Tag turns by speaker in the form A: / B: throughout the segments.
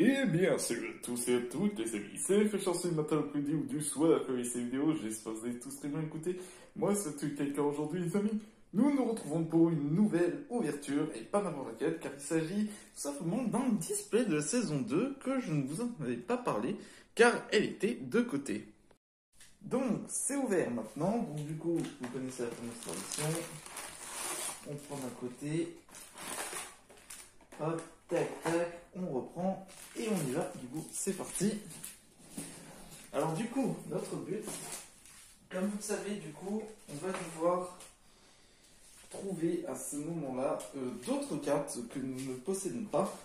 A: Et bien sûr, tous et toutes les amis, c'est fait chancer le matin, l'après-midi ou du soir quand ces vidéos, j'espère que vous avez tous très bien écouté. Moi, c'est tout quelqu'un aujourd'hui, les amis. Nous nous retrouvons pour une nouvelle ouverture, et pas n'importe laquelle, car il s'agit tout simplement d'un display de la saison 2 que je ne vous en avais pas parlé, car elle était de côté. Donc, c'est ouvert maintenant, donc du coup, vous connaissez la fameuse tradition. On prend d'un côté, hop, tac, tac, on reprend et on y va. Du coup, c'est parti. Alors du coup, notre but, comme vous le savez, du coup, on va devoir trouver à ce moment-là d'autres cartes que nous ne possédons pas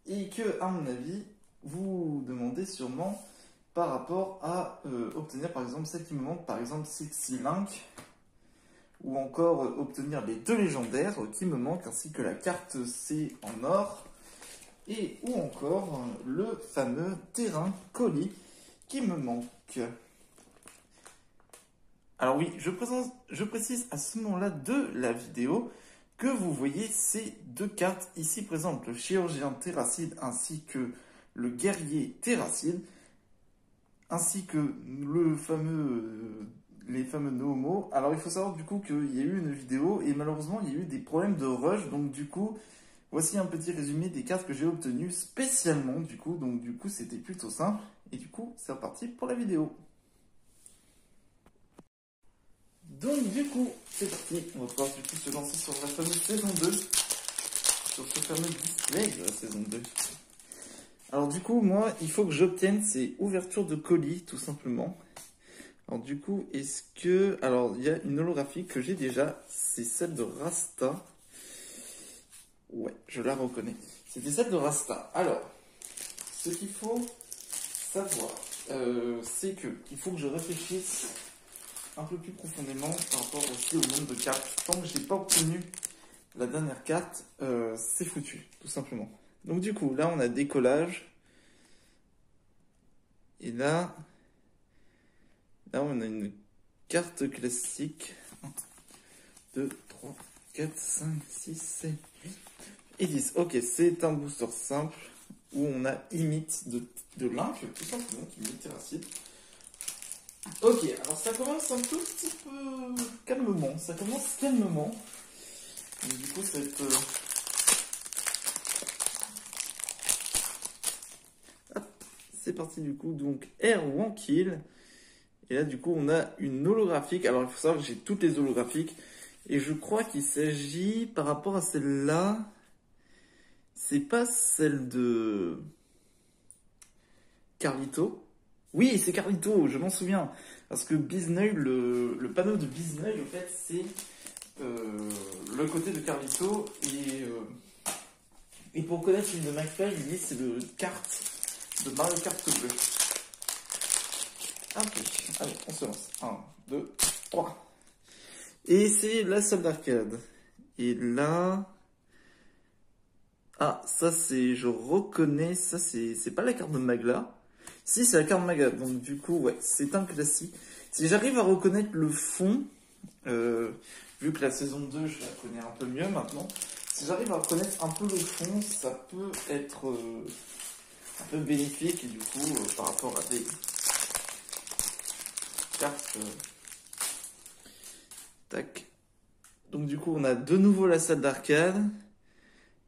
A: et que, à mon avis, vous demandez sûrement par rapport à obtenir par exemple celle qui me manque, par exemple Sexy Link, ou encore obtenir les deux légendaires qui me manquent, ainsi que la carte C en or, et ou encore le fameux terrain colis qui me manque. Alors oui, je précise à ce moment-là de la vidéo que vous voyez ces deux cartes ici présentes, le chirurgien Terracide ainsi que le guerrier Terracide, ainsi que les fameux Nomo. Alors il faut savoir du coup qu'il y a eu une vidéo et malheureusement il y a eu des problèmes de rush, donc du coup voici un petit résumé des cartes que j'ai obtenues spécialement du coup, donc du coup c'était plutôt simple et du coup c'est reparti pour la vidéo. Donc du coup c'est parti, on va pouvoir du coup se lancer sur la fameuse saison 2, sur ce fameux display de la saison 2. Alors du coup moi il faut que j'obtienne ces ouvertures de colis tout simplement. Alors du coup, est-ce que... Alors, il y a une holographique que j'ai déjà, c'est celle de Rasta. Ouais, je la reconnais. C'était celle de Rasta. Alors, ce qu'il faut savoir, c'est qu'il faut que je réfléchisse un peu plus profondément par rapport aussi au nombre de cartes. Tant que je n'ai pas obtenu la dernière carte, c'est foutu, tout simplement. Donc du coup, là, on a décollage. Et là... Là, on a une carte classique. 1, 2, 3, 4, 5, 6, 7, 8 et 10. Ok, c'est un booster simple où on a imite de Link, tout simplement, qui imite Terracide. Ok, alors ça commence un tout petit peu calmement. Ça commence calmement. Donc, du coup, ça va être... C'est parti du coup. Donc, Air Wankill. Et là, du coup, on a une holographique. Alors, il faut savoir que j'ai toutes les holographiques. Et je crois qu'il s'agit, par rapport à celle-là, c'est pas celle de Carlito. Oui, c'est Carlito, je m'en souviens. Parce que Bizneuil, le panneau de Bizneuil, en fait, c'est le côté de Carlito. Et pour connaître une de McFly, il dit c'est le carte de Mario Kart bleu. Ok, allez, on se lance. 1, 2, 3. Et c'est la salle d'arcade. Et là... Ah, ça c'est... Je reconnais, ça c'est pas la carte de Magla. Si, c'est la carte de Magla. Donc du coup, ouais, c'est un classique. Si j'arrive à reconnaître le fond, vu que la saison 2, je la connais un peu mieux maintenant, si j'arrive à reconnaître un peu le fond, ça peut être un peu bénéfique. Et du coup, par rapport à des cartes... Tac. Donc du coup, on a de nouveau la salle d'arcade.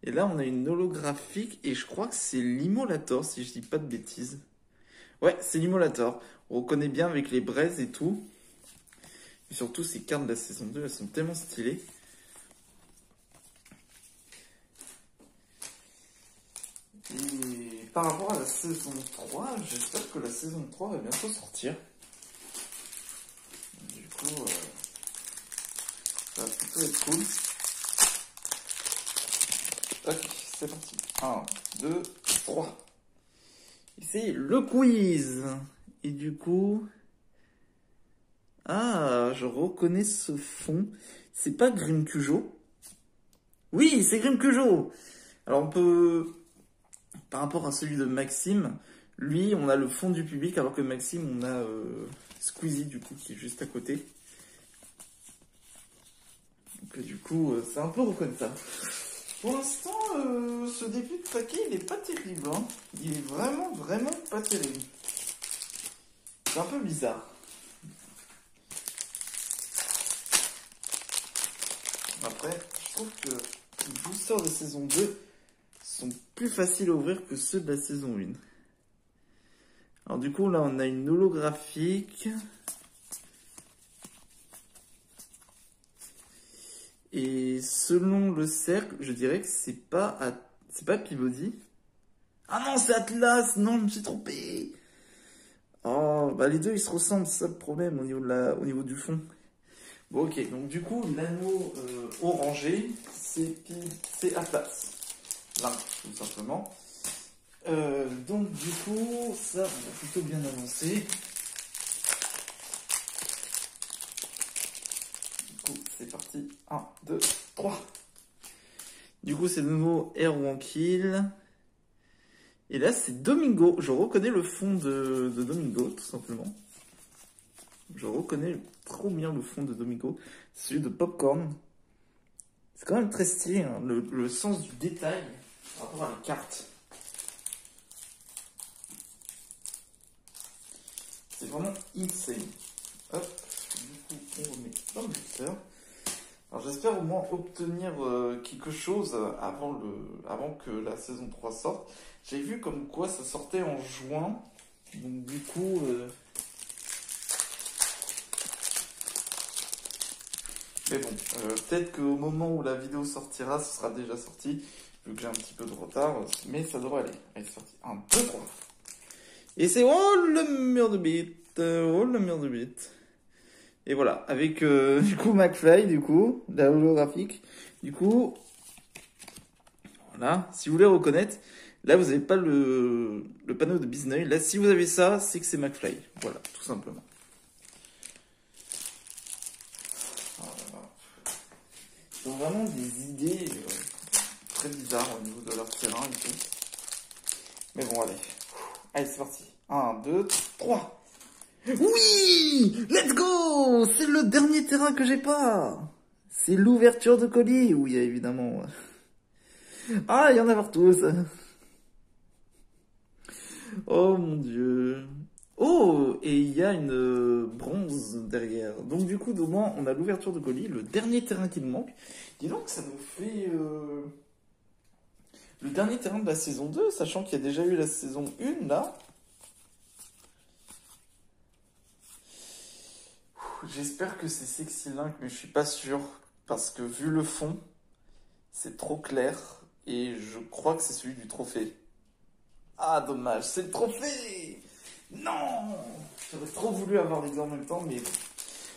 A: Et là, on a une holographique. Et je crois que c'est l'Immolator, si je dis pas de bêtises. Ouais, c'est l'Immolator. On reconnaît bien avec les braises et tout. Et surtout, ces cartes de la saison 2, elles sont tellement stylées. Et par rapport à la saison 3, j'espère que la saison 3 va bientôt sortir. Du coup... ça va plutôt être cool. Ok, c'est parti. 1, 2, 3. Et c'est le quiz. Et du coup... Ah, je reconnais ce fond. C'est pas Grim Cujo. Oui, c'est Grim Cujo. Alors on peut... Par rapport à celui de Maxime, lui, on a le fond du public, alors que Maxime, on a Squeezie, du coup, qui est juste à côté. Donc du coup, c'est un peu reconnaissable. Pour l'instant, ce début de paquet, il est pas terrible. Hein. Il est vraiment, vraiment pas terrible. C'est un peu bizarre. Après, je trouve que les boosters de saison 2 sont plus faciles à ouvrir que ceux de la saison 1. Alors du coup, là, on a une holographique. Et selon le cercle, je dirais que c'est pas Peabody. Ah non, c'est Atlas. Non, je me suis trompé. Oh, bah les deux, ils se ressemblent. C'est ça le problème au niveau du fond. Bon, ok. Donc du coup, l'anneau orangé, c'est Atlas. Là, tout simplement. Donc du coup, ça, on va plutôt bien avancer. C'est parti. 1, 2, 3. Du coup, c'est de nouveau Erwankill. Et là, c'est Domingo. Je reconnais le fond de Domingo, tout simplement. Je reconnais trop bien le fond de Domingo. Celui de Popcorn. C'est quand même très stylé, hein, le sens du détail par rapport à la carte. C'est vraiment insane. Hop, du coup, on remet dans le booster. Alors j'espère au moins obtenir quelque chose avant que la saison 3 sorte. J'ai vu comme quoi ça sortait en juin. Donc du coup... Mais bon, peut-être qu'au moment où la vidéo sortira, ce sera déjà sorti. Vu que j'ai un petit peu de retard. Mais ça devrait aller. Allez, c'est parti. 1, 2, 3. Et c'est... Oh le mur de bite. Oh le mur de bite. Et voilà, avec du coup McFly, du coup, la holographique. Du coup, voilà, si vous voulez reconnaître, là vous n'avez pas le panneau de Bisnoy. Là, si vous avez ça, c'est que c'est McFly. Voilà, tout simplement. Voilà. Ils ont vraiment des idées très bizarres au niveau de leur terrain et tout. Mais bon, allez. Allez, c'est parti. 1, 2, 3. Oui! Let's go! C'est le dernier terrain que j'ai pas! C'est l'ouverture de colis! Oui, évidemment. Ah, il y en a partout, ça! Oh mon dieu! Oh! Et il y a une bronze derrière. Donc du coup, au moins, on a l'ouverture de colis, le dernier terrain qui nous manque. Dis donc, ça nous fait... le dernier terrain de la saison 2, sachant qu'il y a déjà eu la saison 1, là. J'espère que c'est Sexy Link, mais je suis pas sûr. Parce que vu le fond, c'est trop clair. Et je crois que c'est celui du trophée. Ah, dommage, c'est le trophée! Non! J'aurais trop voulu avoir les deux en même temps, mais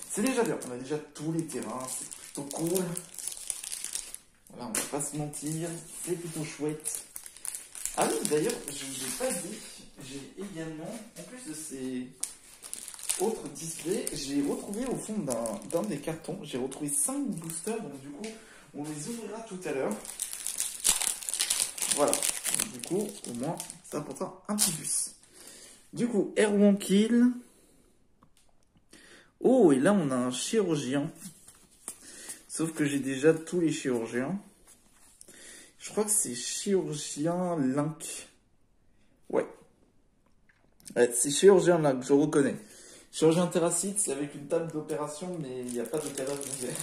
A: c'est déjà bien. On a déjà tous les terrains, c'est plutôt cool. Voilà, on va pas se mentir, c'est plutôt chouette. Ah oui, d'ailleurs, je vous ai pas dit, j'ai également, en plus de ces... autre display, j'ai retrouvé au fond d'un des cartons, j'ai retrouvé 5 boosters, donc du coup, on les ouvrira tout à l'heure. Voilà, donc, du coup, au moins, ça apportera un petit plus. Du coup, Erwankill. Oh, et là, on a un chirurgien. Sauf que j'ai déjà tous les chirurgiens. Je crois que c'est chirurgien Link. Ouais. Ouais, c'est chirurgien Link, je reconnais. Chirurgien Terracite, c'est avec une table d'opération, mais il n'y a pas de cadavre ouvert.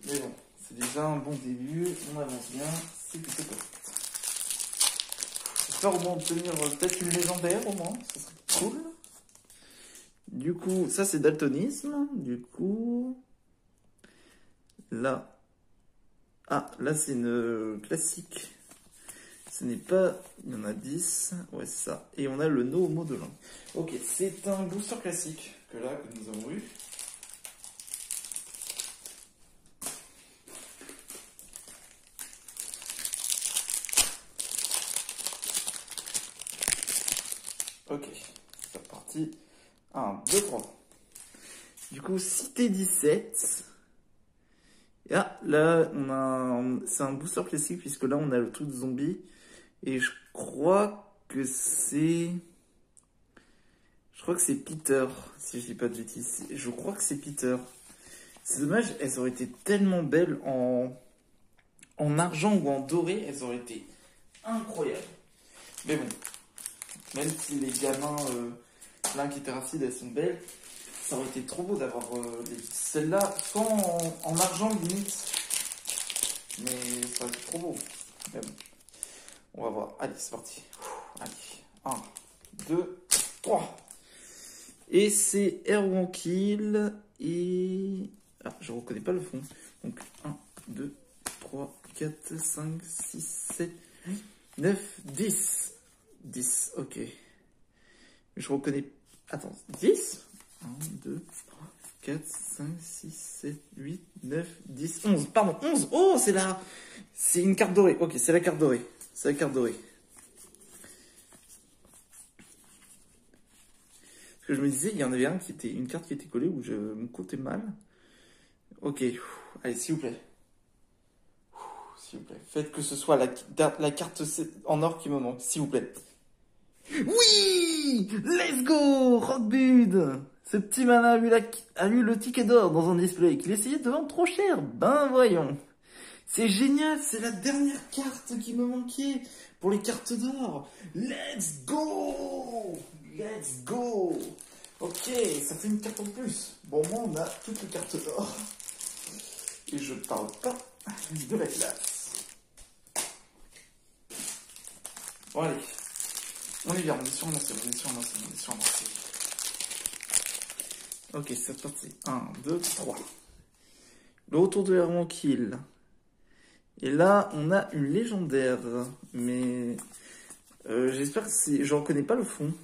A: Mais bon, c'est déjà un bon début, on avance bien, c'est plutôt correct. J'espère au moins obtenir peut-être une légendaire au moins, ça serait cool. Du coup, ça c'est daltonisme, du coup... Là... Ah, là c'est une classique. Ce n'est pas... Il y en a 10. Ouais, c'est ça. Et on a le No Homo de langue. Ok, c'est un booster classique que nous avons eu. Ok, c'est parti. 1, 2, 3. Du coup, Cité 17. Et là, c'est un booster classique puisque là, on a le truc de zombie. Et je crois que c'est... Je crois que c'est Peter, si je dis pas de bêtises. Je crois que c'est Peter. C'est dommage, elles auraient été tellement belles en argent ou en doré, elles auraient été incroyables. Mais bon, même si les gamins plein qui étaient racides, elles sont belles, ça aurait été trop beau d'avoir celle-là, soit en argent limite, mais ça aurait été trop beau. Mais bon, on va voir. Allez, c'est parti. Allez, 1, 2, 3. Et c'est Erwan Kill et... Ah, je reconnais pas le fond. Donc 1, 2, 3, 4, 5, 6, 7, 8, 9, 10. 10, ok. Je reconnais... Attends, 10 1, 2, 3, 4, 5, 6, 7, 8, 9, 10, 11. Pardon, 11. Oh, c'est là. C'est une carte dorée. Ok, c'est la carte dorée. C'est la carte dorée. Parce que je me disais, il y en avait une carte qui était collée où je me comptais mal. Ok. Allez, s'il vous plaît. S'il vous plaît. Faites que ce soit la carte en or qui me manque. S'il vous plaît. Oui! Let's go! Rockbud! Ce petit malin a eu le ticket d'or dans un display qu'il essayait de vendre trop cher. Ben voyons. C'est génial, c'est la dernière carte qui me manquait pour les cartes d'or. Let's go! Let's go! Ok, ça fait une carte en plus. Bon, moi, on a toutes les cartes d'or. Et je parle pas de la classe. Bon, allez. On est bien, on est sur un AC, on est sur un AC, on est sur un AC. Ok, c'est parti. 1, 2, 3. Le retour de Erwan Kill. Et là, on a une légendaire. Mais j'espère que c'est... Je reconnais pas le fond.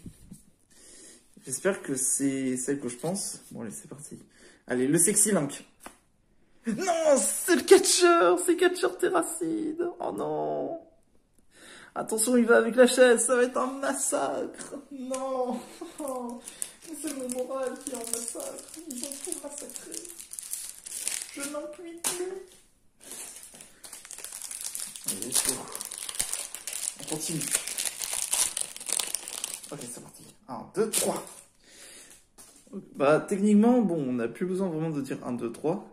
A: J'espère que c'est celle que je pense. Bon, allez, c'est parti. Allez, le Sexy Link. Non, c'est le catcheur. C'est catcheur Terracide. Oh non. Attention, il va avec la chaise. Ça va être un massacre. Non. C'est mon moral qui est en massacre. Ils vont tout massacrer. Je n'en puis plus. Allez, on continue. Ok, c'est parti. 1, 2, 3. Bah, techniquement, bon, on n'a plus besoin vraiment de dire 1, 2, 3.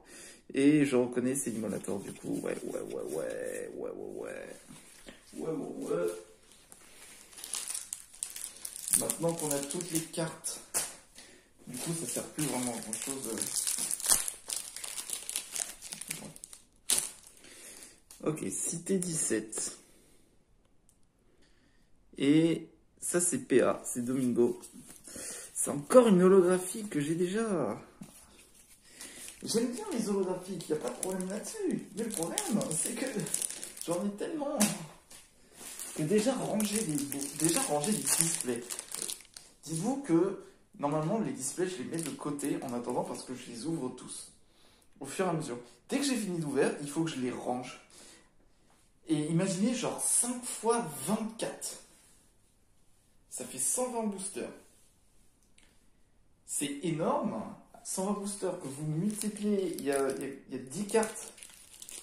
A: Et je reconnais, c'est Immolator, du coup. Ouais. Maintenant qu'on a toutes les cartes, du coup, ça sert plus vraiment à grand chose. Ok, Cité 17. Et ça, c'est PA, c'est Domingo. C'est encore une holographie que j'ai déjà. J'aime bien les holographiques, il n'y a pas de problème là-dessus. Mais le problème, c'est que j'en ai tellement que déjà ranger les displays. Dites-vous que normalement les displays je les mets de côté en attendant parce que je les ouvre tous au fur et à mesure. Dès que j'ai fini d'ouvrir, il faut que je les range. Et imaginez genre 5 x 24. Ça fait 120 boosters. C'est énorme. 120 boosters que vous multipliez, il y a 10 cartes.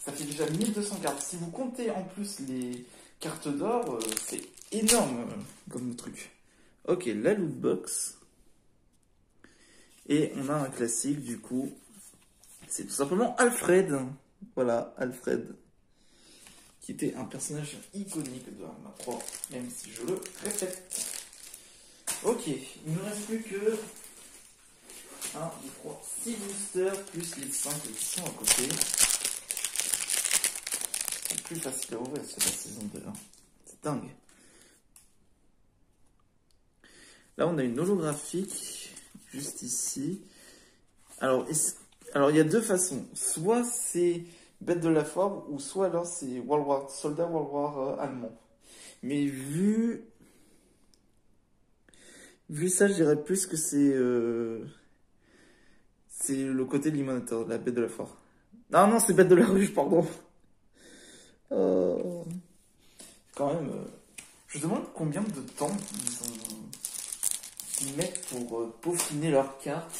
A: Ça fait déjà 1200 cartes. Si vous comptez en plus les cartes d'or, c'est énorme comme truc. Ok, la loot box. Et on a un classique du coup. C'est tout simplement Alfred. Voilà, Alfred. Qui était un personnage iconique de Arma 3, même si je le répète. Ok, il ne me reste plus que 1, 2, 3, 6 boosters, plus les 5 qui sont à côté. C'est plus facile à ouvrir, c'est la saison 2. Hein. C'est dingue. Là, on a une holographique, juste ici. Alors, il y a deux façons. Soit c'est Bête de la Foire, ou soit alors c'est soldat World War allemand. Mais vu ça, je dirais plus que c'est le côté de l'Immonator, la Bête de la Foire. Non, c'est Bête de la Ruche, pardon. Quand même, je demande combien de temps ils mettent pour peaufiner leurs cartes,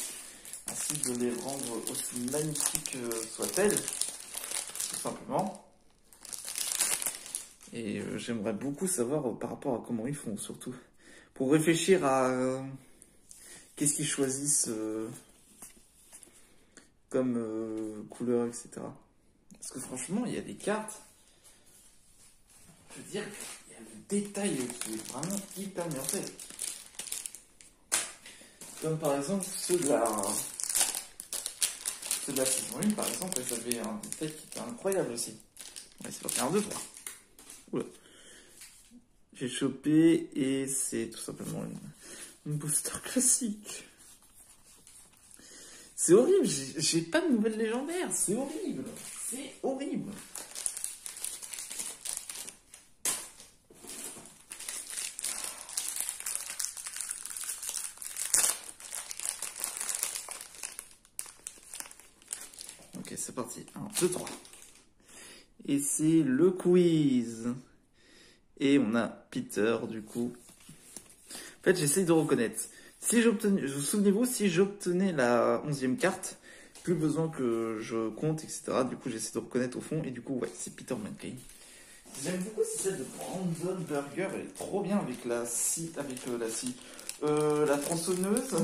A: ainsi de les rendre aussi magnifiques soient-elles, tout simplement. Et j'aimerais beaucoup savoir par rapport à comment ils font, surtout. Pour réfléchir à qu'est-ce qu'ils choisissent comme couleur, etc. Parce que franchement, il y a des cartes, je veux dire, il y a le détail qui est vraiment hyper bien fait. Comme par exemple ceux de la saison 1, par exemple, elles avaient un détail qui était incroyable aussi. Ouais, c'est pas un 2, 3. Oula. J'ai chopé et c'est tout simplement une booster classique. C'est horrible, j'ai pas de nouvelles légendaires, c'est horrible. C'est horrible. Ok, c'est parti. 1, 2, 3. Et c'est le quiz. Et on a Peter, du coup. En fait, j'essaye de reconnaître. Si j'obtenais, souvenez-vous, si j'obtenais la 11e carte, plus besoin que je compte, etc. Du coup, j'essaie de reconnaître au fond. Et du coup, ouais, c'est Peter Mankind. J'aime beaucoup celle de Brandon Burger. Elle est trop bien avec la scie, la tronçonneuse.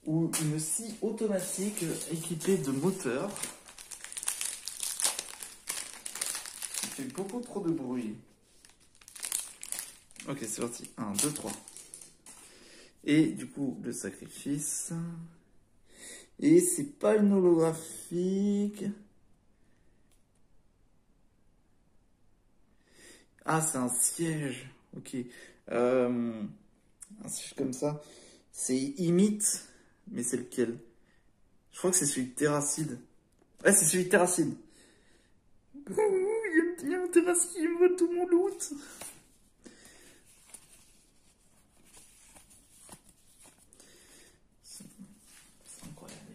A: Ou une scie automatique équipée de moteur. Qui fait beaucoup trop de bruit. Ok, c'est parti. 1, 2, 3. Et du coup, le sacrifice. Et c'est pas une holographique. Ah, c'est un siège. Ok. Un siège comme ça. C'est imite. Mais c'est lequel? Je crois que c'est celui de Terracide. Ouais, c'est celui de Terracide. Il y a un Terracide qui me vole tout mon loot.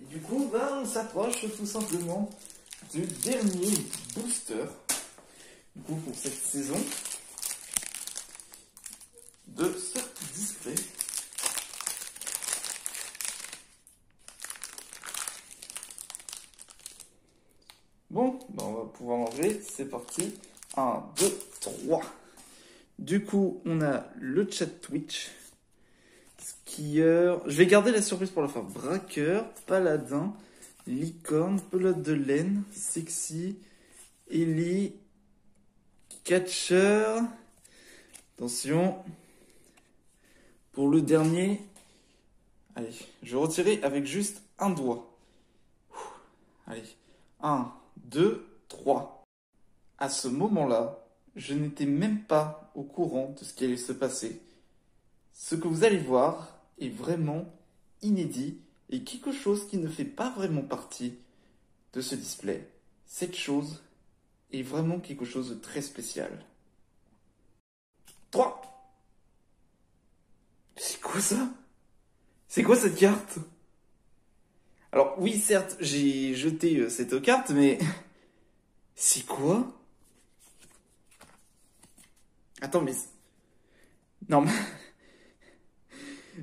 A: Du coup, ben, on s'approche tout simplement du dernier booster, du coup, pour cette saison, de ce display. Bon, ben on va pouvoir enlever, c'est parti. 1, 2, 3. Du coup, on a le chat Twitch. Skieur. Je vais garder la surprise pour la fin. Braqueur, paladin, licorne, pelote de laine, sexy, Ellie, catcheur. Attention. Pour le dernier. Allez, je vais retirer avec juste un doigt. Allez. 1, 2, 3. À ce moment-là, je n'étais même pas au courant de ce qui allait se passer. Ce que vous allez voir est vraiment inédit et quelque chose qui ne fait pas vraiment partie de ce display. Cette chose est vraiment quelque chose de très spécial. 3. C'est quoi ça? C'est quoi cette carte? Alors oui, certes, j'ai jeté cette carte, mais... C'est quoi? Attends, mais... Non, mais...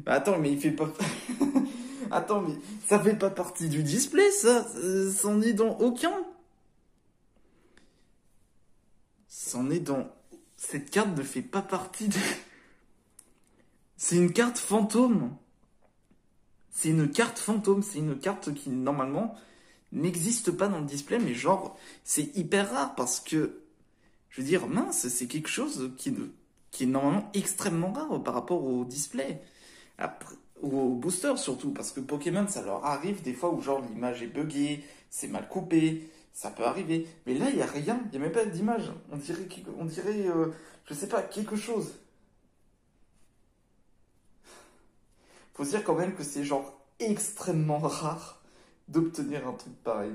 A: Attends, mais il fait pas... Attends, mais ça fait pas partie du display, ça? C'en est dans aucun? C'en est dans... Cette carte ne fait pas partie de... C'est une carte fantôme. C'est une carte fantôme. C'est une carte qui, normalement, n'existe pas dans le display, mais genre, c'est hyper rare parce que... Je veux dire, mince, c'est quelque chose qui est normalement extrêmement rare par rapport au display. Après, ou au booster surtout, parce que Pokémon, ça leur arrive des fois où genre l'image est buggée, c'est mal coupé, ça peut arriver. Mais là, il n'y a rien, il n'y a même pas d'image. On dirait je sais pas, quelque chose. Faut se dire quand même que c'est genre extrêmement rare d'obtenir un truc pareil.